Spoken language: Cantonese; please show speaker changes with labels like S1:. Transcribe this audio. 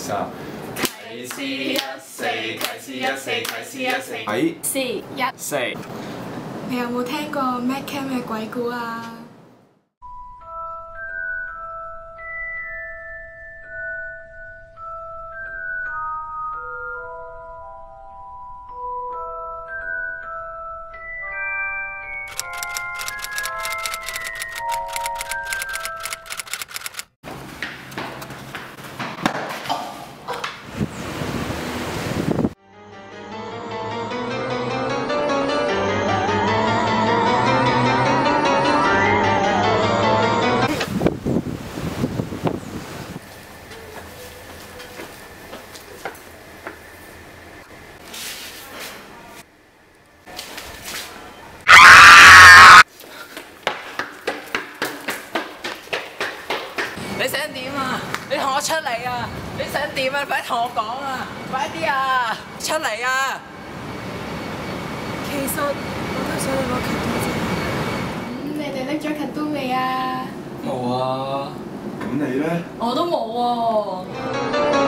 S1: 三。
S2: 啟思一四，啟思一四，啟思一四。
S1: 啟
S3: 思一
S1: 四。
S3: 你有冇聽過 Madcam 嘅鬼故啊？
S4: 你想點啊？你同我出嚟啊！你想點啊？快啲同我講啊！快啲啊！出嚟啊！
S3: 其實我都想你攞近刀啫。你哋拎咗近刀未啊？
S1: 冇啊。咁你咧？
S2: 我都冇喎。